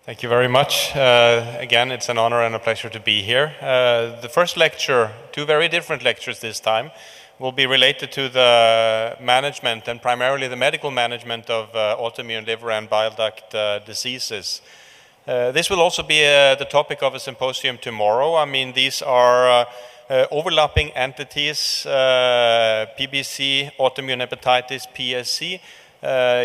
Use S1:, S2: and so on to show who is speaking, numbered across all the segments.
S1: Thank you very much. Again, it's an honor and a pleasure to be here. The first lecture, two very different lectures this time, will be related to the management and primarily the medical management of autoimmune liver and bile duct diseases. This will also be the topic of a symposium tomorrow. I mean, these are overlapping entities, PBC, autoimmune hepatitis, PSC.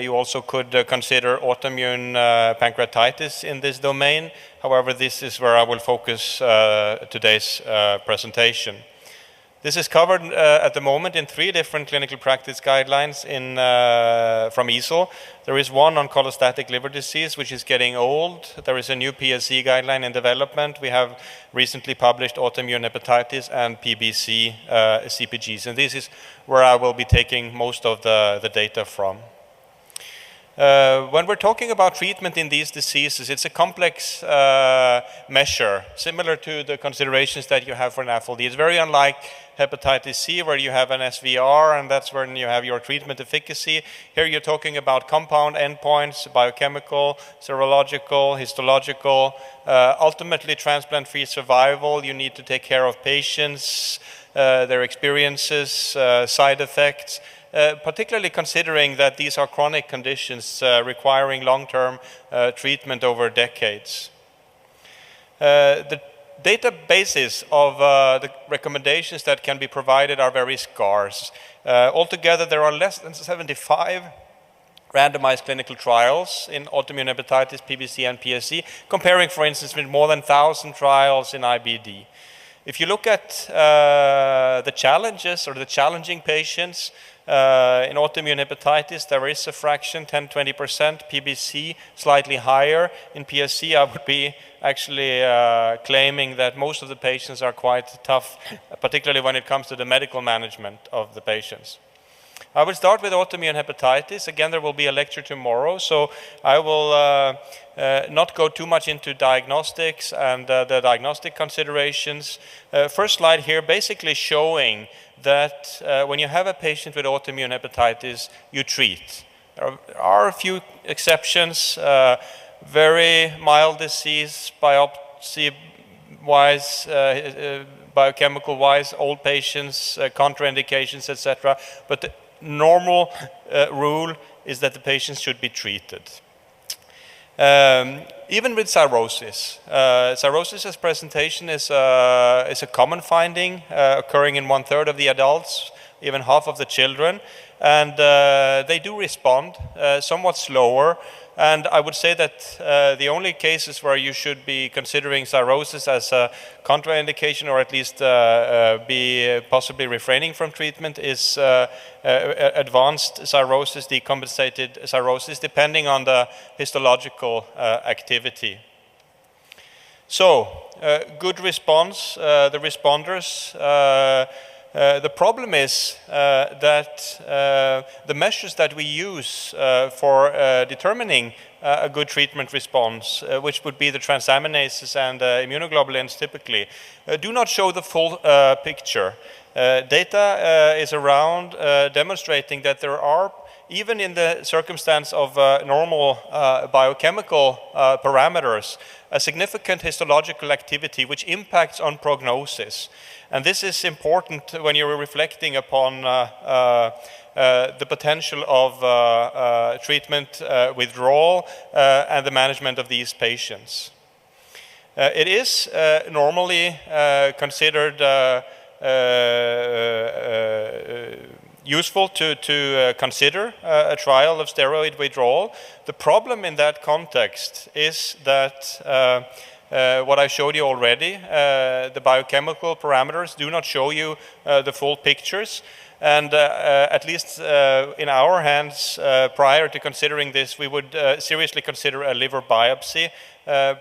S1: You also could consider autoimmune pancreatitis in this domain. However, this is where I will focus today's presentation. This is covered at the moment in 3 different clinical practice guidelines from Easl. There is one on cholestatic liver disease, which is getting old. There is a new PSC guideline in development. We have recently published autoimmune hepatitis and PBC CPGs, and this is where I will be taking most of the data from. When we're talking about treatment in these diseases, it's a complex measure, similar to the considerations that you have for NAFLD. It's very unlike hepatitis C, where you have an SVR, and that's when you have your treatment efficacy. Here you're talking about compound endpoints, biochemical, serological, histological, ultimately transplant-free survival. You need to take care of patients, their experiences, side effects, particularly considering that these are chronic conditions requiring long-term treatment over decades. The databases of the recommendations that can be provided are very scarce. Altogether, there are less than 75 randomized clinical trials in autoimmune hepatitis, PBC, and PSC, comparing, for instance, with more than 1,000 trials in IBD. If you look at the challenges or the challenging patients, in autoimmune hepatitis, there is a fraction, 10-20%, PBC slightly higher. In PSC, I would be actually claiming that most of the patients are quite tough, particularly when it comes to the medical management of the patients. I will start with autoimmune hepatitis. Again, there will be a lecture tomorrow, so I will not go too much into diagnostics and the diagnostic considerations. First slide here basically showing that when you have a patient with autoimmune hepatitis, you treat. There are a few exceptions, very mild disease, biopsy-wise, biochemical-wise, old patients, contraindications, etc. But the normal rule is that the patients should be treated. Even with cirrhosis. Cirrhosis as presentation is a common finding occurring in 1/3 of the adults, even half of the children, and they do respond somewhat slower. And I would say that the only cases where you should be considering cirrhosis as a contraindication, or at least be possibly refraining from treatment, is advanced cirrhosis, decompensated cirrhosis, depending on the histological activity. So, good response, the responders. The problem is that the measures that we use for determining a good treatment response, which would be the transaminases and immunoglobulins typically, do not show the full picture. Data is around demonstrating that there are, even in the circumstance of normal biochemical parameters, a significant histological activity which impacts on prognosis. And this is important when you're reflecting upon the potential of treatment withdrawal and the management of these patients. It is normally considered useful to consider a trial of steroid withdrawal. The problem in that context is that what I showed you already, the biochemical parameters do not show you the full pictures. And at least in our hands, prior to considering this, we would seriously consider a liver biopsy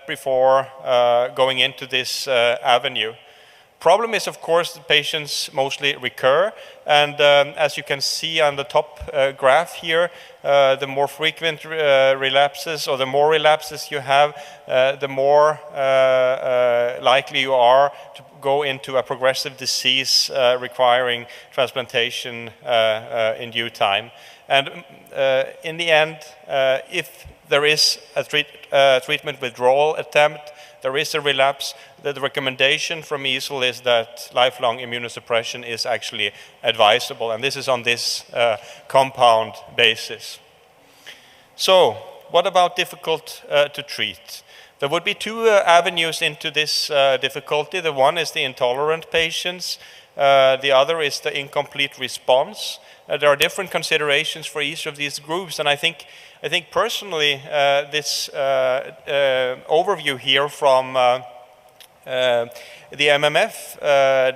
S1: before going into this avenue. Problem is, of course, the patients mostly recur, and as you can see on the top graph here, the more frequent relapses, or the more relapses you have, the more likely you are to go into a progressive disease requiring transplantation in due time. And in the end, if there is a treatment withdrawal attempt, there is a relapse, the recommendation from Easl is that lifelong immunosuppression is actually advisable, and this is on this compound basis. So, what about difficult to treat? There would be two avenues into this difficulty. The one is the intolerant patients, the other is the incomplete response. There are different considerations for each of these groups, and I think personally this overview here from the MMF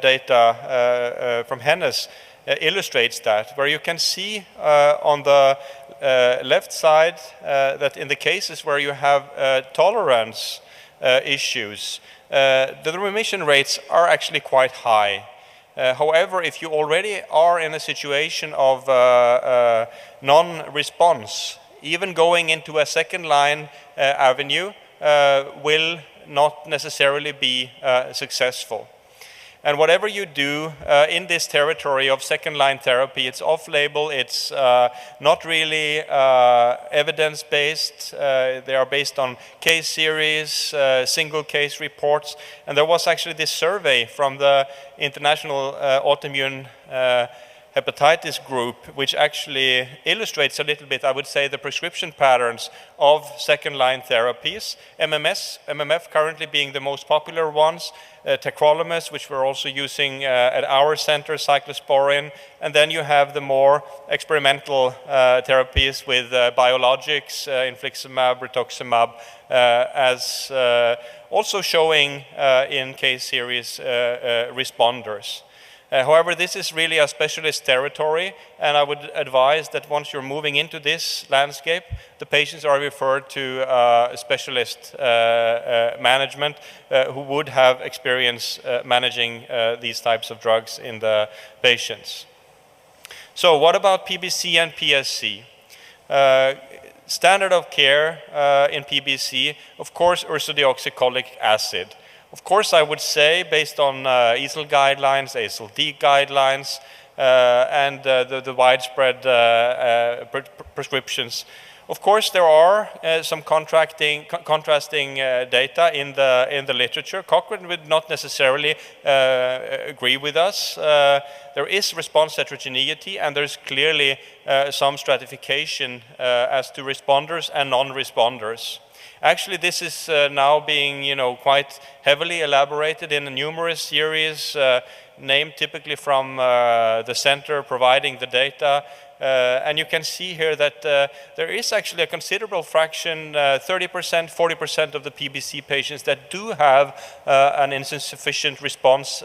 S1: data from Hennes illustrates that, where you can see on the left side that in the cases where you have tolerance issues, the remission rates are actually quite high. However, if you already are in a situation of non-response, even going into a second-line avenue will not necessarily be successful. And whatever you do in this territory of second-line therapy, it's off-label, it's not really evidence-based. They are based on case series, single case reports. And there was actually this survey from the International Autoimmune Hepatitis Group, which actually illustrates a little bit, I would say, the prescription patterns of second-line therapies. MMF currently being the most popular ones, tacrolimus, which we're also using at our center, cyclosporin, and then you have the more experimental therapies with biologics, infliximab, rituximab, as also showing in case series responders. However, this is really a specialist territory, and I would advise that once you're moving into this landscape, the patients are referred to specialist management who would have experience managing these types of drugs in the patients. So what about PBC and PSC? Standard of care in PBC, of course, ursodeoxycholic acid. Of course, I would say, based on Easl guidelines, ASLD guidelines, and the widespread prescriptions. Of course, there are some contrasting data in the literature. Cochrane would not necessarily agree with us. There is response heterogeneity, and there's clearly some stratification as to responders and non-responders. Actually, this is now being, quite heavily elaborated in a numerous series, named typically from the center providing the data. And you can see here that there is actually a considerable fraction, 30%, 40% of the PBC patients that do have an insufficient response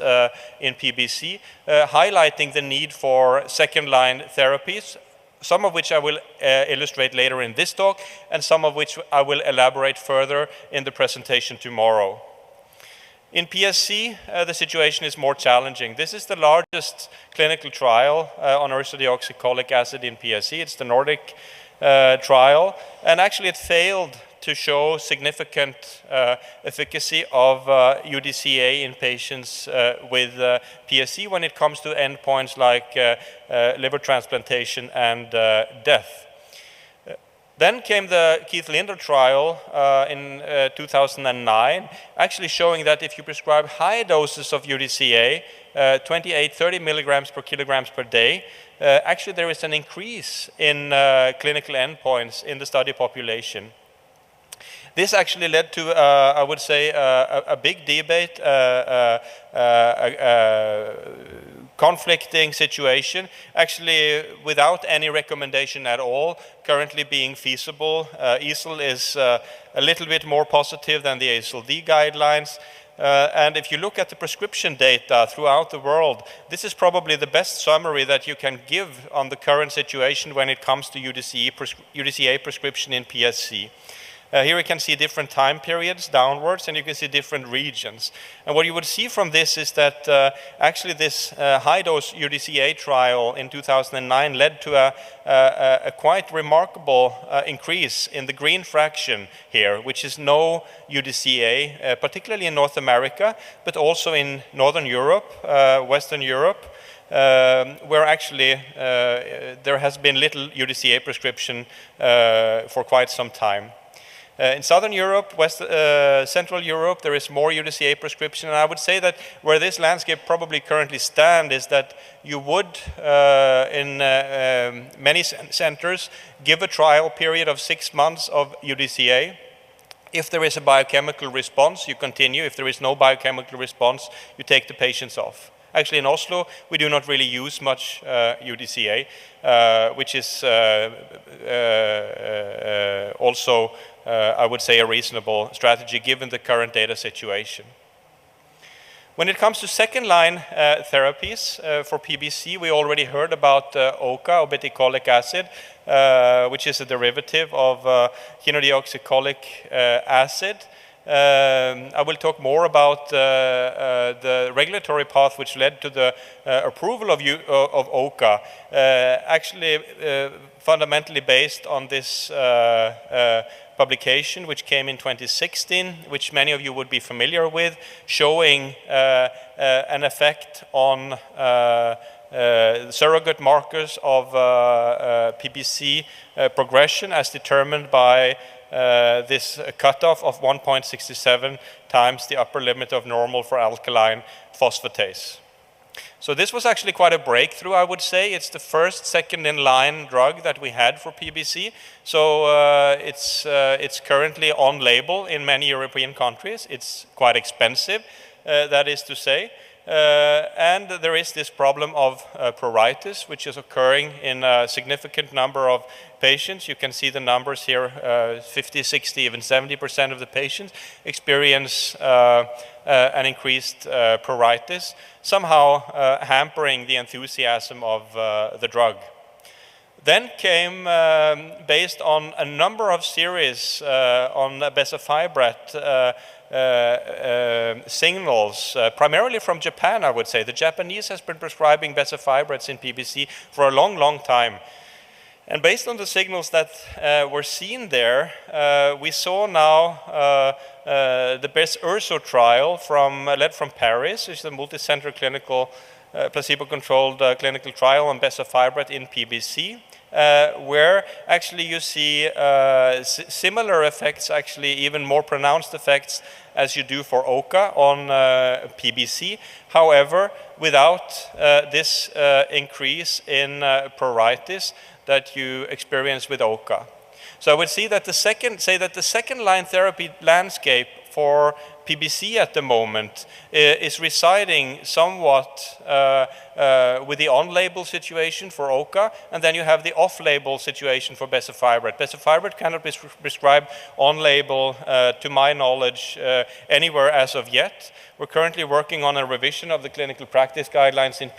S1: in PBC, highlighting the need for second-line therapies, some of which I will illustrate later in this talk, and some of which I will elaborate further in the presentation tomorrow. In PSC, the situation is more challenging. This is the largest clinical trial on ursodeoxycholic acid in PSC. It's the Nordic trial, and actually it failed to show significant efficacy of UDCA in patients with PSC when it comes to endpoints like liver transplantation and death. Then came the Keith Linder trial in 2009, actually showing that if you prescribe high doses of UDCA, 28, 30 milligrams per kilograms per day, actually there is an increase in clinical endpoints in the study population. This actually led to, I would say, a big debate, conflicting situation, actually without any recommendation at all, currently being feasible. Easl is a little bit more positive than the ASLD guidelines. And if you look at the prescription data throughout the world, this is probably the best summary that you can give on the current situation when it comes to UDCA prescription in PSC. Here we can see different time periods downwards, and you can see different regions. And what you would see from this is that actually this high-dose UDCA trial in 2009 led to a quite remarkable increase in the green fraction here, which is no UDCA, particularly in North America, but also in Northern Europe, Western Europe, where actually there has been little UDCA prescription for quite some time. In Southern Europe, Central Europe, there is more UDCA prescription, and I would say that where this landscape probably currently stands is that you would, in many centers, give a trial period of 6 months of UDCA. If there is a biochemical response, you continue. If there is no biochemical response, you take the patients off. Actually, in Oslo, we do not really use much UDCA, which is also, I would say, a reasonable strategy given the current data situation. When it comes to second-line therapies for PBC, we already heard about OCA, obeticholic acid, which is a derivative of chenodeoxycholic acid. I will talk more about the regulatory path which led to the approval of OCA, actually fundamentally based on this publication which came in 2016, which many of you would be familiar with, showing an effect on surrogate markers of PBC progression as determined by this cutoff of 1.67 times the upper limit of normal for alkaline phosphatase. So this was actually quite a breakthrough, I would say. It's the first second-in-line drug that we had for PBC. So it's currently on label in many European countries. It's quite expensive, that is to say. And there is this problem of pruritus, which is occurring in a significant number of patients. You can see the numbers here, 50, 60, even 70% of the patients experience an increased pruritus, somehow hampering the enthusiasm of the drug. Then came, based on a number of series on bezafibrate, signals, primarily from Japan, I would say. The Japanese has been prescribing bezafibrates in PBC for a long, long time. And based on the signals that were seen there, we saw now the BES-URSO trial led from Paris, which is a multi-center clinical, placebo-controlled clinical trial on bezafibrate in PBC. Where actually you see similar effects, actually even more pronounced effects as you do for OCA on PBC. However, without this increase in pruritus that you experience with OCA. So I would say that the second-line therapy landscape for PBC at the moment is residing somewhat with the on-label situation for OCA, and then you have the off-label situation for bezafibrate. Bezafibrate cannot be prescribed on-label, to my knowledge, anywhere as of yet. We're currently working on a revision of the clinical practice guidelines in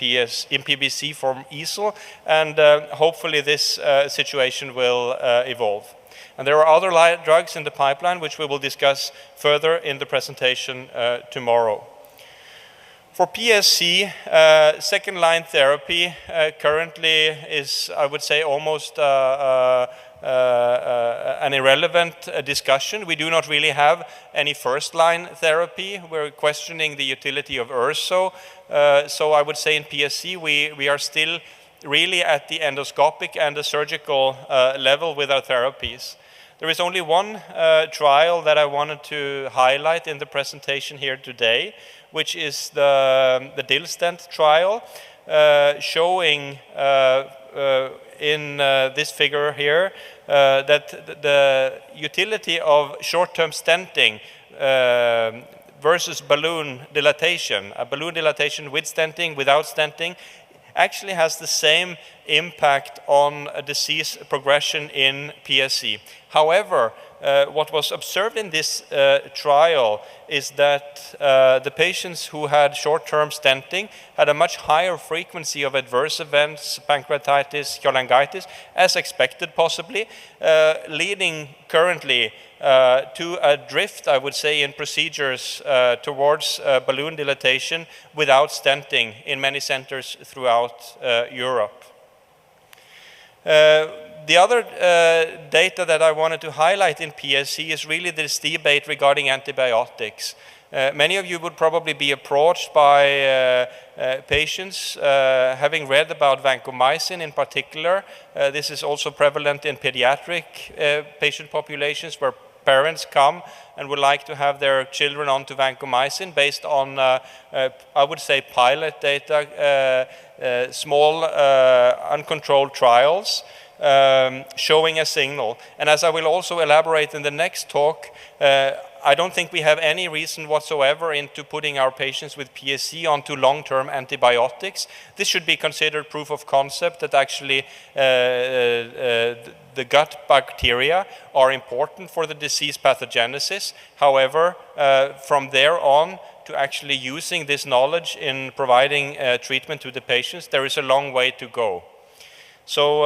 S1: PBC from Easl, and hopefully this situation will evolve. And there are other drugs in the pipeline which we will discuss further in the presentation tomorrow. For PSC, second-line therapy currently is, I would say, almost an irrelevant discussion. We do not really have any first-line therapy. We're questioning the utility of URSO. So I would say in PSC we are still really at the endoscopic and the surgical level with our therapies. There is only one trial that I wanted to highlight in the presentation here today, which is the DIL-stent trial, showing in this figure here that the utility of short-term stenting versus balloon dilatation, a balloon dilatation with stenting, without stenting, actually has the same impact on a disease progression in PSC. However, what was observed in this trial is that the patients who had short-term stenting had a much higher frequency of adverse events, pancreatitis, cholangitis, as expected possibly, leading currently to a drift, I would say, in procedures towards balloon dilatation without stenting in many centers throughout Europe. The other data that I wanted to highlight in PSC is really this debate regarding antibiotics. Many of you would probably be approached by patients having read about vancomycin in particular. This is also prevalent in pediatric patient populations where parents come and would like to have their children onto vancomycin based on, I would say, pilot data, small uncontrolled trials showing a signal. And as I will also elaborate in the next talk, I don't think we have any reason whatsoever into putting our patients with PSC onto long-term antibiotics. This should be considered proof of concept that actually the gut bacteria are important for the disease pathogenesis. However, from there on to actually using this knowledge in providing treatment to the patients, there is a long way to go. So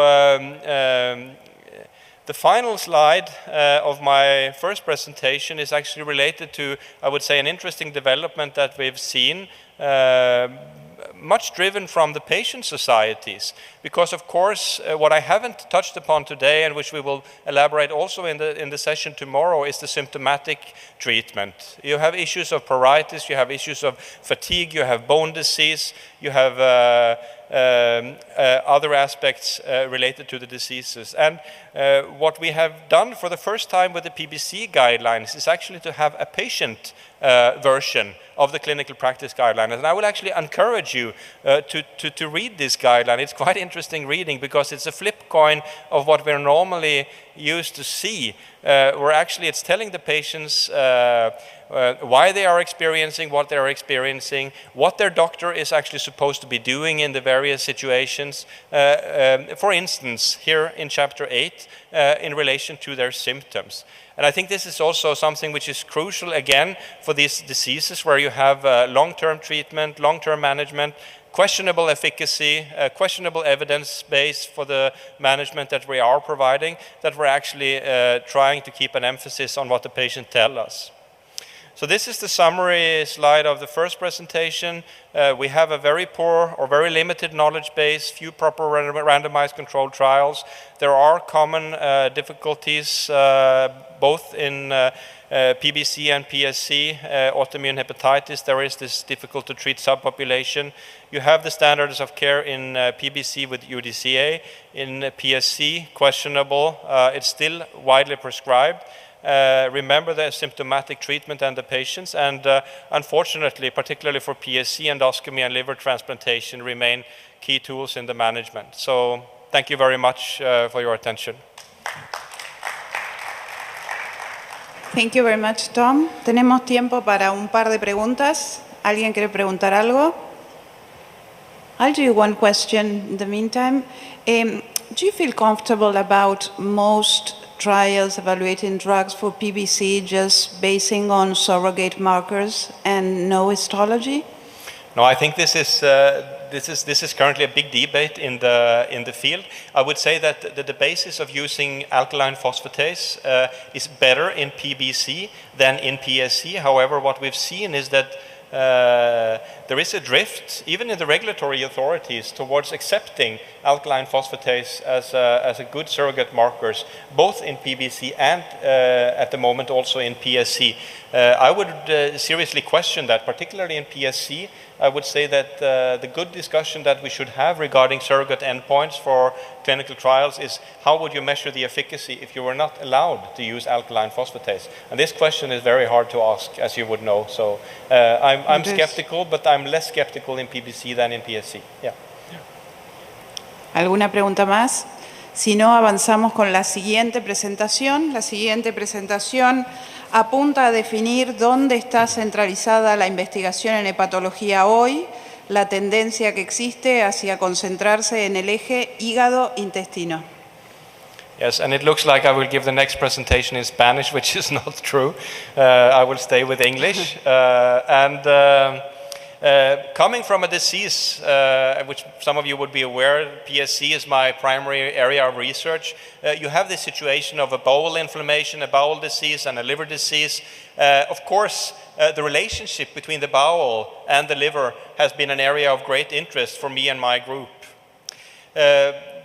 S1: the final slide of my first presentation is actually related to, I would say, an interesting development that we've seen, much driven from the patient societies. Because of course, what I haven't touched upon today, and which we will elaborate also in the session tomorrow, is the symptomatic treatment. You have issues of pruritus, you have issues of fatigue, you have bone disease, you have other aspects related to the diseases. And what we have done for the first time with the PBC guidelines is actually to have a patient version of the clinical practice guidelines. And I will actually encourage you to read this guideline. It's quite interesting reading because it's a flip coin of what we're normally used to see, where actually it's telling the patients why they are experiencing what they're experiencing, what their doctor is actually supposed to be doing in the various situations. For instance, here in chapter 8, in relation to their symptoms. And I think this is also something which is crucial, again, for these diseases where you have long-term treatment, long-term management, questionable efficacy, questionable evidence base for the management that we are providing, that we're actually trying to keep an emphasis on what the patient tells us. So this is the summary slide of the first presentation. We have a very poor or very limited knowledge base, few proper randomized controlled trials. There are common difficulties both in PBC and PSC, autoimmune hepatitis. There is this difficult to treat subpopulation. You have the standards of care in PBC with UDCA. In PSC, questionable. It's still widely prescribed. Remember the symptomatic treatment and the patients, and unfortunately, particularly for PSC, endoscopy and liver transplantation remain key tools in the management. So thank you very much for your attention.
S2: Thank you very much, Tom. Tenemos tiempo para un par de preguntas. ¿Alguien quiere preguntar algo? I'll do one question in the meantime. Do you feel comfortable about most trials evaluating drugs for PBC just basing on surrogate markers and no histology?
S1: No, I think this is currently a big debate in the field. I would say that the basis of using alkaline phosphatase is better in PBC than in PSC. However, what we've seen is that there is a drift, even in the regulatory authorities, towards accepting alkaline phosphatase as a good surrogate markers, both in PBC and at the moment also in PSC. I would seriously question that, particularly in PSC. I would say that the good discussion that we should have regarding surrogate endpoints for clinical trials is how would you measure the efficacy if you were not allowed to use alkaline phosphatase? And this question is very hard to ask, as you would know. So I'm skeptical, but I'm less skeptical in PBC than in PSC. Yeah.
S2: ¿Alguna pregunta más? Si no, avanzamos con la siguiente presentación. La siguiente presentación apunta a definir dónde está centralizada la investigación en hepatología hoy, la tendencia que existe hacia concentrarse en el eje hígado-intestino.
S1: Yes, and it looks like I will give the next presentation in Spanish, which is not true. I will stay with English. Coming from a disease, which some of you would be aware, PSC is my primary area of research. You have this situation of a bowel inflammation, a bowel disease, and a liver disease. Of course, the relationship between the bowel and the liver has been an area of great interest for me and my group.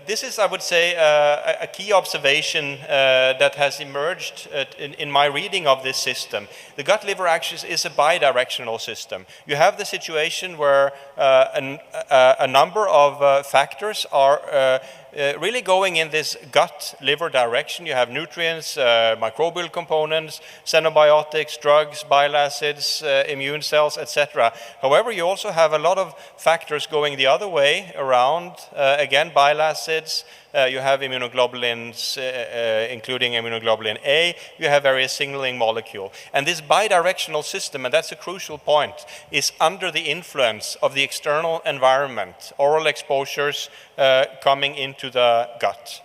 S1: this is, I would say, a key observation that has emerged in my reading of this system. The gut-liver axis is a bidirectional system. You have the situation where a number of factors are really going in this gut-liver direction. You have nutrients, microbial components, xenobiotics, drugs, bile acids, immune cells, etc. However, you also have a lot of factors going the other way around. Again, bile acids, you have immunoglobulins, including immunoglobulin A, you have various signaling molecules. And this bidirectional system, and that's a crucial point, is under the influence of the external environment, oral exposures coming into the gut.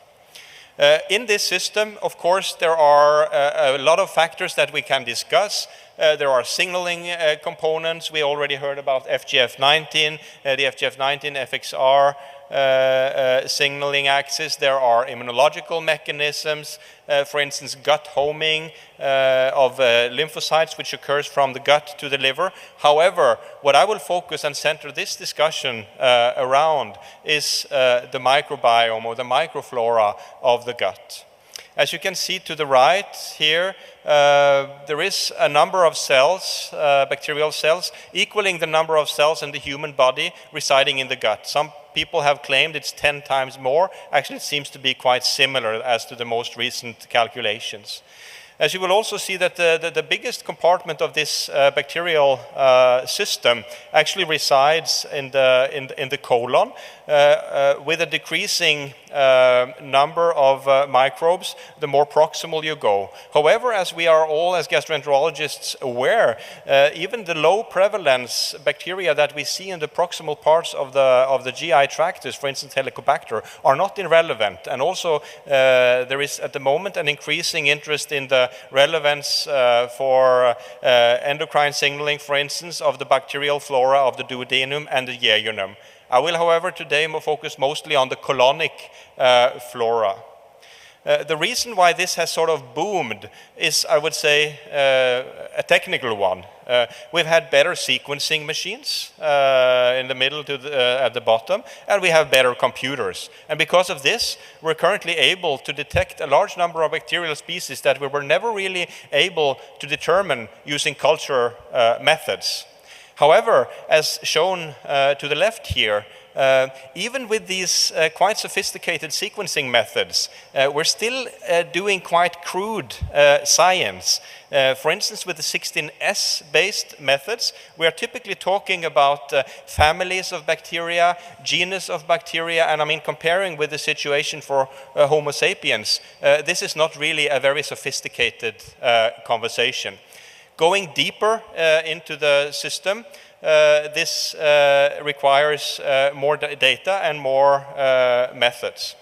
S1: In this system, of course, there are a lot of factors that we can discuss. There are signaling components. We already heard about FGF19, the FGF19 FXR signaling axis. There are immunological mechanisms, for instance, gut homing of lymphocytes, which occurs from the gut to the liver. However, what I will focus and center this discussion around is the microbiome or the microflora of the gut. As you can see to the right here, there is a number of cells, bacterial cells, equaling the number of cells in the human body residing in the gut. Some people have claimed it's 10 times more. Actually, it seems to be quite similar as to the most recent calculations. As you will also see that the biggest compartment of this bacterial system actually resides in the colon with a decreasing number of microbes the more proximal you go. However, as we are all as gastroenterologists aware, even the low prevalence bacteria that we see in the proximal parts of the GI tracts, for instance Helicobacter, are not irrelevant. And also there is at the moment an increasing interest in the relevance for endocrine signaling, for instance, of the bacterial flora of the duodenum and the jejunum. I will, however, today focus mostly on the colonic flora. The reason why this has sort of boomed is, I would say, a technical one. We've had better sequencing machines in the middle to at the bottom, and we have better computers. And because of this, we're currently able to detect a large number of bacterial species that we were never really able to determine using culture methods. However, as shown to the left here, even with these quite sophisticated sequencing methods, we're still doing quite crude science. For instance, with the 16S-based methods, we are typically talking about families of bacteria, genus of bacteria, and I mean, comparing with the situation for Homo sapiens, this is not really a very sophisticated conversation. Going deeper into the system, this requires more data and more methods.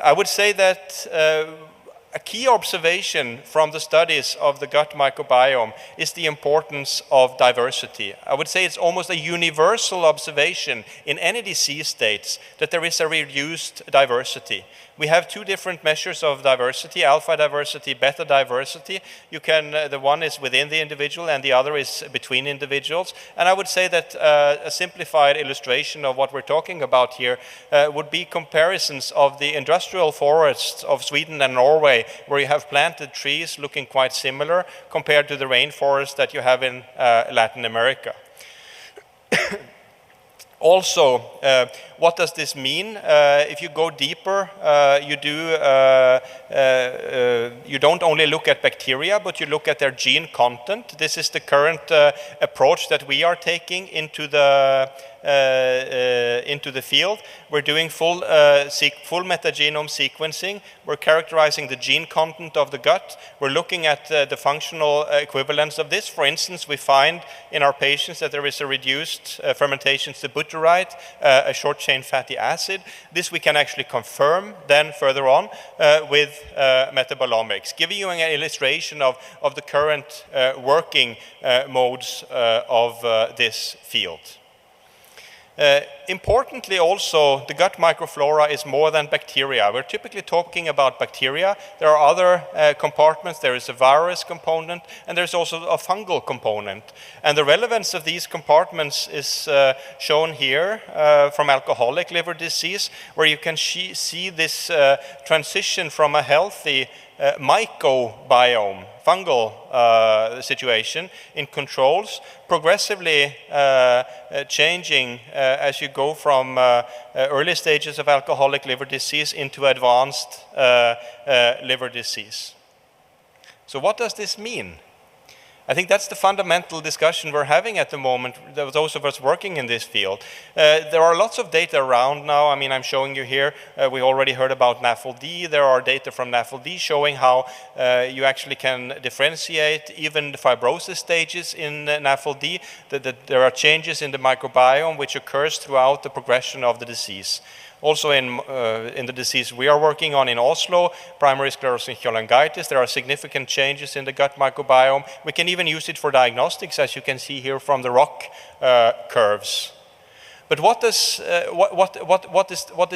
S1: I would say that a key observation from the studies of the gut microbiome is the importance of diversity. I would say it's almost a universal observation in any disease states that there is a reduced diversity. We have two different measures of diversity, alpha diversity, beta diversity. You can, the one is within the individual and the other is between individuals. And I would say that a simplified illustration of what we're talking about here would be comparisons of the industrial forests of Sweden and Norway, where you have planted trees looking quite similar compared to the rainforest that you have in Latin America. Also, what does this mean? If you go deeper, you don't only look at bacteria, but you look at their gene content. This is the current approach that we are taking into the field. We're doing full metagenome sequencing. We're characterizing the gene content of the gut. We're looking at the functional equivalence of this. For instance, we find in our patients that there is a reduced fermentation to butyrate, a short-chain fatty acid. This we can actually confirm then further on with metabolomics, giving you an illustration of the current working modes of this field. Importantly also, the gut microflora is more than bacteria. We're typically talking about bacteria. There are other compartments. There is a virus component, and there's also a fungal component. And the relevance of these compartments is shown here from alcoholic liver disease, where you can see this transition from a healthy mycobiome, fungal situation in controls, progressively changing as you go from early stages of alcoholic liver disease into advanced liver disease. So what does this mean? I think that's the fundamental discussion we're having at the moment, those of us working in this field. There are lots of data around now. I mean, I'm showing you here, we already heard about NAFLD. There are data from NAFLD showing how you actually can differentiate even the fibrosis stages in NAFLD, that there are changes in the microbiome which occurs throughout the progression of the disease. Also in the disease we are working on in Oslo, primary sclerosing cholangitis, there are significant changes in the gut microbiome. We can even use it for diagnostics, as you can see here from the ROC curves. But what is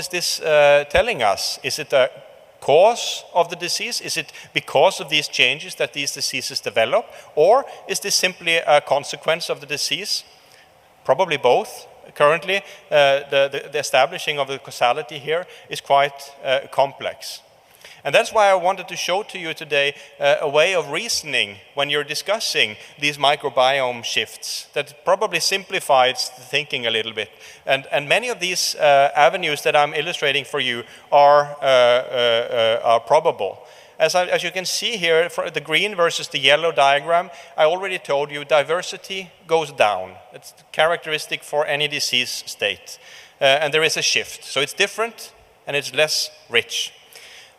S1: this telling us? Is it a cause of the disease? Is it because of these changes that these diseases develop? Or is this simply a consequence of the disease? Probably both. Currently, the establishing of the causality here is quite complex. And that's why I wanted to show to you today a way of reasoning when you're discussing these microbiome shifts that probably simplifies the thinking a little bit. And many of these avenues that I'm illustrating for you are probable. As you can see here, for the green versus the yellow diagram, I already told you diversity goes down. It's characteristic for any disease state. And there is a shift. So it's different and it's less rich.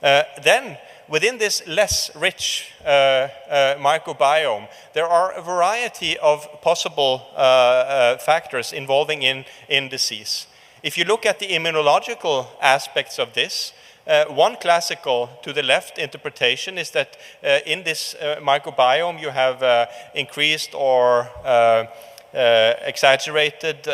S1: Then, within this less rich microbiome, there are a variety of possible factors involving in disease. If you look at the immunological aspects of this, one classical to the left interpretation is that in this microbiome you have increased or exaggerated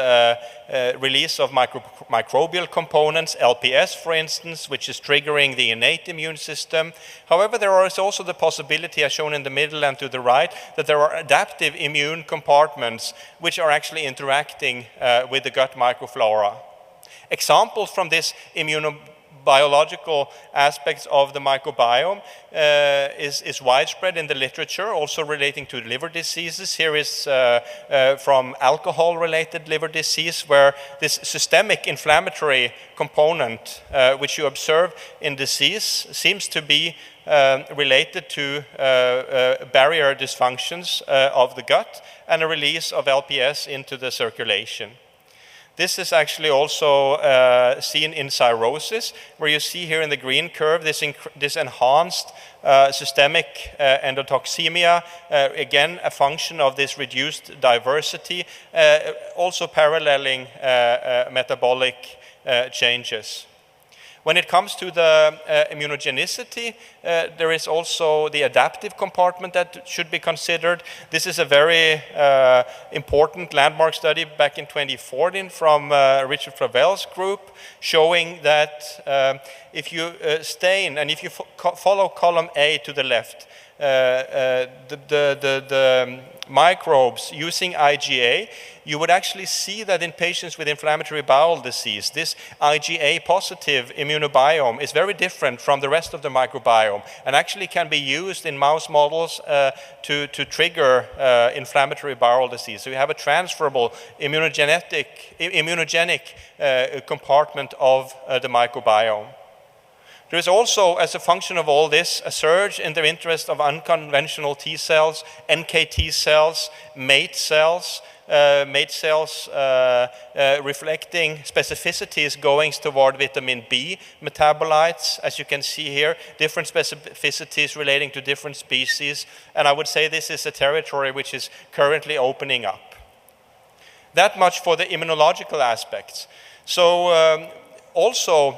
S1: release of microbial components, LPS for instance, which is triggering the innate immune system. However, there is also the possibility, as shown in the middle and to the right, that there are adaptive immune compartments which are actually interacting with the gut microflora. Examples from this immunobiological aspects of the microbiome is widespread in the literature, also relating to liver diseases. Here is from alcohol-related liver disease, where this systemic inflammatory component which you observe in disease seems to be related to barrier dysfunctions of the gut and a release of LPS into the circulation. This is actually also seen in cirrhosis, where you see here in the green curve this enhanced systemic endotoxemia, again a function of this reduced diversity, also paralleling metabolic changes. When it comes to the immunogenicity, there is also the adaptive compartment that should be considered. This is a very important landmark study back in 2014 from Richard Flavel's group, showing that if you stain, and if you follow column A to the left, the microbes using IgA, you would actually see that in patients with inflammatory bowel disease, this IgA positive immunobiome is very different from the rest of the microbiome and actually can be used in mouse models to trigger inflammatory bowel disease. So you have a transferable immunogenic compartment of the microbiome. There is also, as a function of all this, a surge in the interest of unconventional T cells, NKT cells, mate cells reflecting specificities going toward vitamin B metabolites. As you can see here, different specificities relating to different species. And I would say this is a territory which is currently opening up. That much for the immunological aspects. So also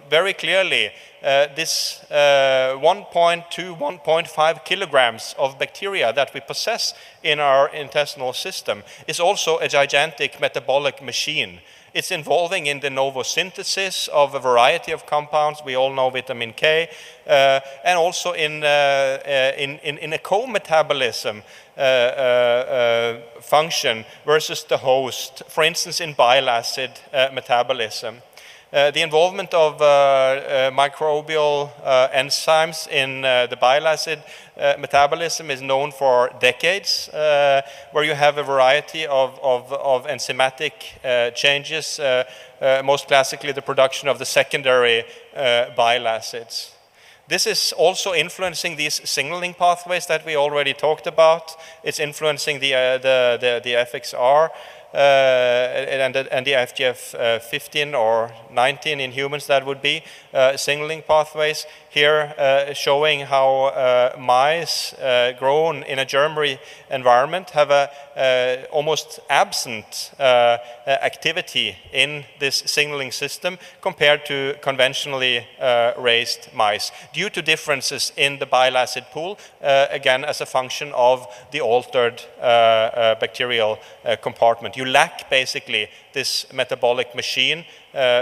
S1: very clearly this 1.2, 1.5 kilograms of bacteria that we possess in our intestinal system is also a gigantic metabolic machine. It's involving in de novo synthesis of a variety of compounds. We all know vitamin K, and also in a co-metabolism function versus the host, for instance, in bile acid metabolism. The involvement of microbial enzymes in the bile acid metabolism is known for decades, where you have a variety of enzymatic changes, most classically the production of the secondary bile acids. This is also influencing these signaling pathways that we already talked about. It's influencing the FXR and the FGF15 or 19 in humans, that would be signaling pathways. Here showing how mice grown in a germ-free environment have a almost absent activity in this signaling system compared to conventionally raised mice, due to differences in the bile acid pool, again as a function of the altered bacterial compartment. You lack basically this metabolic machine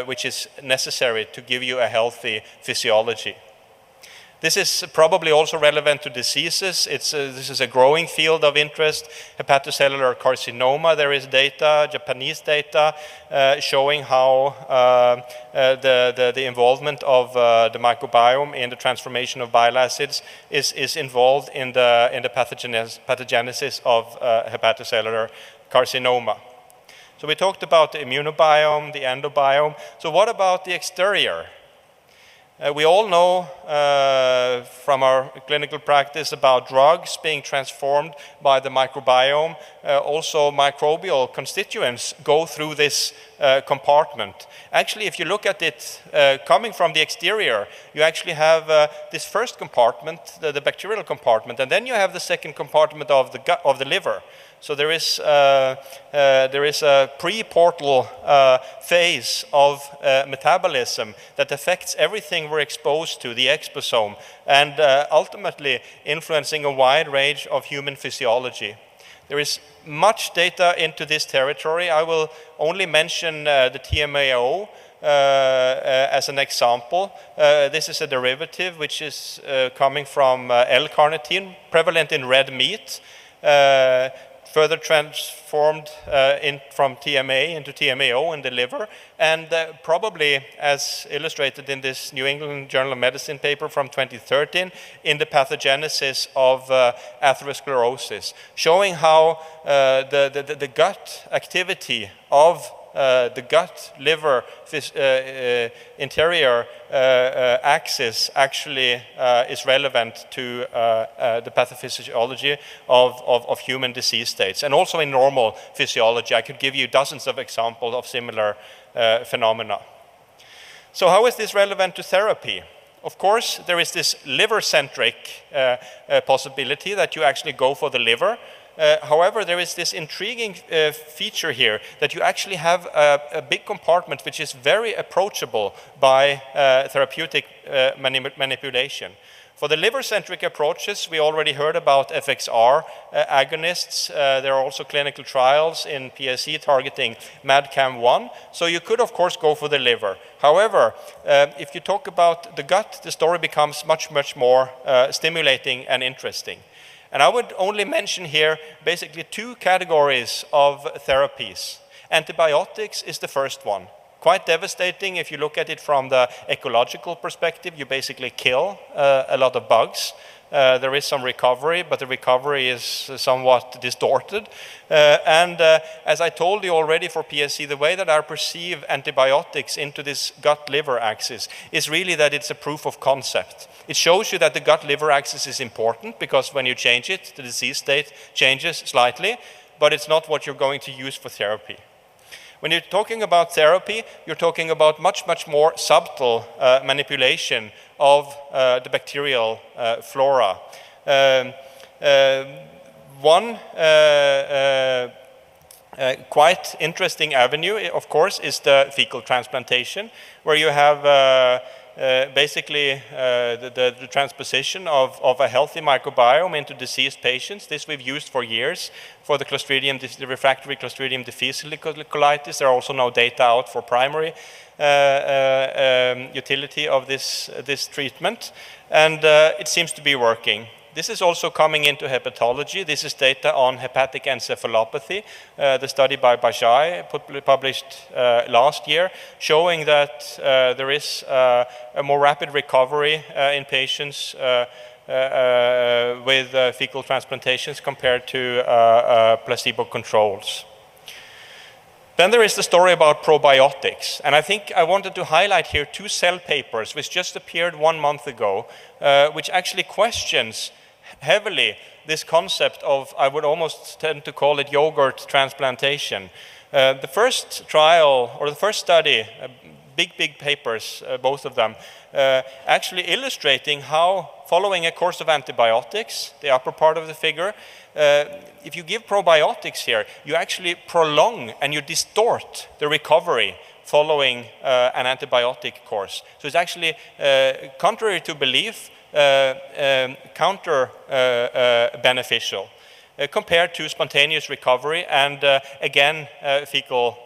S1: which is necessary to give you a healthy physiology. This is probably also relevant to diseases. This is a growing field of interest. Hepatocellular carcinoma, there is data, Japanese data, showing how the involvement of the microbiome in the transformation of bile acids is involved in the pathogenesis of hepatocellular carcinoma. So we talked about the immunobiome, the endobiome. So what about the exterior? We all know from our clinical practice about drugs being transformed by the microbiome. Also microbial constituents go through this compartment. Actually, if you look at it coming from the exterior, you actually have this first compartment, the bacterial compartment, and then you have the second compartment of the gut, of the liver. So there is a pre-portal phase of metabolism that affects everything we're exposed to, the exposome, and ultimately influencing a wide range of human physiology. There is much data into this territory. I will only mention the TMAO as an example. This is a derivative which is coming from L-carnitine, prevalent in red meat, further transformed from TMA into TMAO in the liver, and probably, as illustrated in this New England Journal of Medicine paper from 2013, in the pathogenesis of atherosclerosis, showing how the gut activity of the gut-liver interior axis actually is relevant to the pathophysiology of human disease states, and also in normal physiology. I could give you dozens of examples of similar phenomena. So how is this relevant to therapy? Of course, there is this liver-centric possibility that you actually go for the liver. However, there is this intriguing feature here that you actually have a big compartment which is very approachable by therapeutic manipulation. For the liver-centric approaches, we already heard about FXR agonists. There are also clinical trials in PSC targeting MADCAM1. So you could, of course, go for the liver. However, if you talk about the gut, the story becomes much, much more stimulating and interesting. And I would only mention here basically two categories of therapies. Antibiotics is the first one. Quite devastating if you look at it from the ecological perspective. You basically kill a lot of bugs. There is some recovery, but the recovery is somewhat distorted. As I told you already for PSC, the way that I perceive antibiotics into this gut-liver axis is really that it's a proof of concept. It shows you that the gut-liver axis is important, because when you change it, the disease state changes slightly, but it's not what you're going to use for therapy. When you're talking about therapy, you're talking about much, much more subtle manipulation of the bacterial flora. One Quite interesting avenue, of course, is the fecal transplantation, where you have basically the transposition of a healthy microbiome into diseased patients. This we've used for years for the refractory Clostridium difficile colitis. There are also now data out for primary utility of this treatment, and it seems to be working. This is also coming into hepatology. This is data on hepatic encephalopathy, the study by Bajai, published last year, showing that there is a more rapid recovery in patients with fecal transplantations compared to placebo controls. Then there is the story about probiotics, and I think I wanted to highlight here 2 Cell papers which just appeared 1 month ago, which actually questions heavily this concept of, I would almost tend to call it yogurt transplantation. The first trial, or the first study, big papers, both of them, actually illustrating how, following a course of antibiotics, the upper part of the figure, if you give probiotics here, you actually prolong and you distort the recovery following an antibiotic course. So it's actually, contrary to belief, counter beneficial compared to spontaneous recovery and again fecal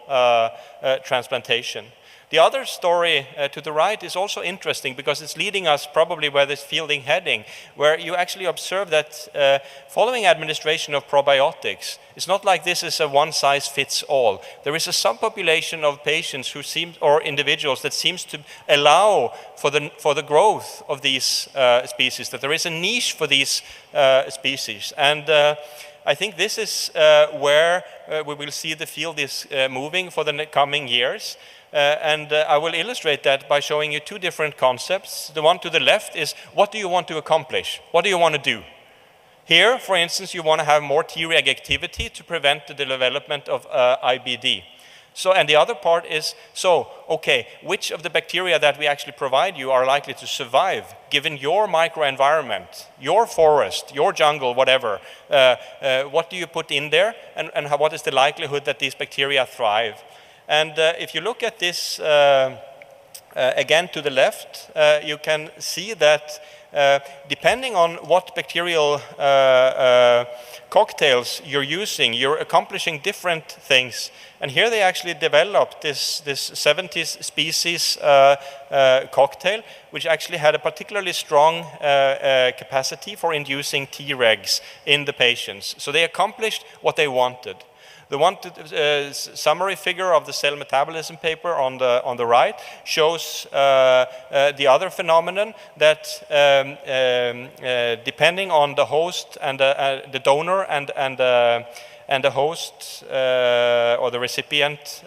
S1: transplantation. The other story to the right is also interesting because it's leading us probably where this fielding heading, where you actually observe that following administration of probiotics, it's not like this is a one-size-fits-all. There is a subpopulation of patients who seem, or individuals that seems to allow for the growth of these species, that there is a niche for these species. And I think this is where we will see the field is moving for the coming years. And I will illustrate that by showing you 2 different concepts. The one to the left is, what do you want to accomplish? What do you want to do? Here, for instance, you want to have more Treg activity to prevent the development of IBD. So, and the other part is, so, okay, which of the bacteria that we actually provide you are likely to survive, given your microenvironment, your forest, your jungle, whatever? What do you put in there, and what is the likelihood that these bacteria thrive? And if you look at this again to the left, you can see that depending on what bacterial cocktails you're using, you're accomplishing different things. And here they actually developed this 70s species cocktail, which actually had a particularly strong capacity for inducing Tregs in the patients. So they accomplished what they wanted. The summary figure of the cell metabolism paper on the right shows the other phenomenon that depending on the host and the donor and the host or the recipient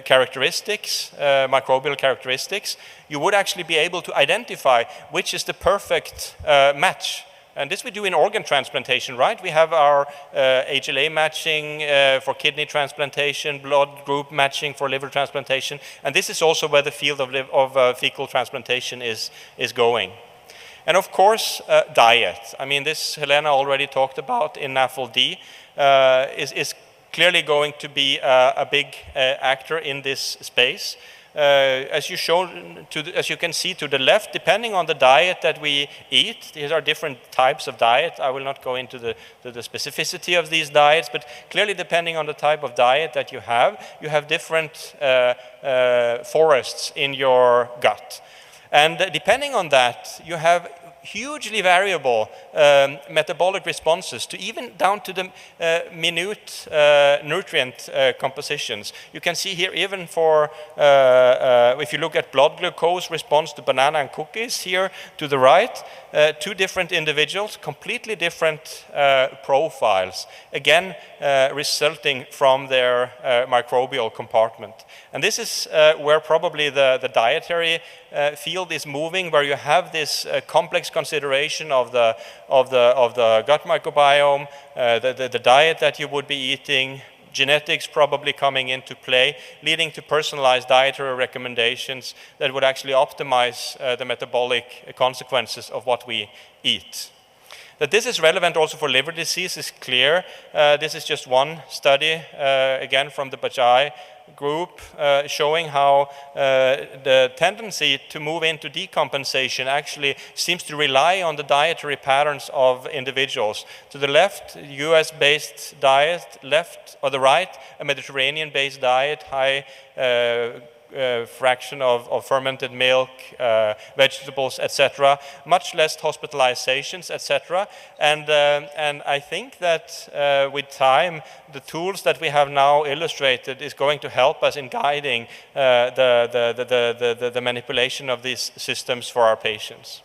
S1: characteristics, microbial characteristics, you would actually be able to identify which is the perfect match. And this we do in organ transplantation, right? We have our HLA matching for kidney transplantation, blood group matching for liver transplantation, and this is also where the field of fecal transplantation is going. And of course, diet. I mean, this Helena already talked about in NAFLD is clearly going to be a big actor in this space. As you can see to the left, depending on the diet that we eat, these are different types of diet. I will not go into the specificity of these diets, but clearly depending on the type of diet that you have different forests in your gut. And depending on that, you have hugely variable metabolic responses to even down to the minute nutrient compositions. You can see here even for, if you look at blood glucose response to banana and cookies here to the right, 2 different individuals, completely different profiles, again resulting from their microbial compartment. And this is where probably the dietary field is moving, where you have this complex consideration of the gut microbiome, the diet that you would be eating, genetics probably coming into play, leading to personalized dietary recommendations that would actually optimize the metabolic consequences of what we eat. That this is relevant also for liver disease is clear. This is just one study, again from the Bajaj group, showing how the tendency to move into decompensation actually seems to rely on the dietary patterns of individuals. To the left, US-based diet, left or the right, a Mediterranean-based diet, high fraction of fermented milk, vegetables, etc., much less hospitalizations, etc. And I think that with time, the tools that we have now illustrated is going to help us in guiding the manipulation of these systems for our patients.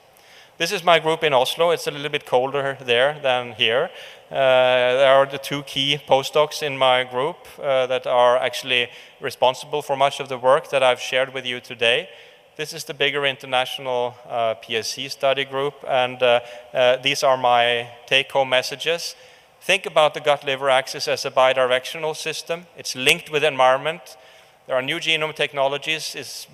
S1: This is my group in Oslo. It's a little bit colder there than here. There are the two key postdocs in my group that are actually responsible for much of the work that I've shared with you today. This is the bigger international PSC study group, and these are my take-home messages. Think about the gut-liver axis as a bidirectional system. It's linked with the environment. There are new genome technologies. It's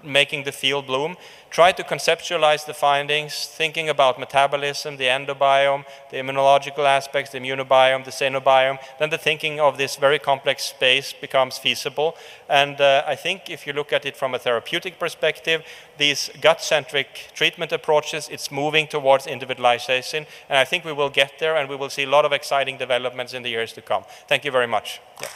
S1: making the field bloom. Try to conceptualize the findings, thinking about metabolism, the endobiome, the immunological aspects, the immunobiome, the xenobiome. Then the thinking of this very complex space becomes feasible. And I think if you look at it from a therapeutic perspective, these gut-centric treatment approaches, it's moving towards individualization. And I think we will get there, and we will see a lot of exciting developments in the years to come. Thank you very much. Yeah.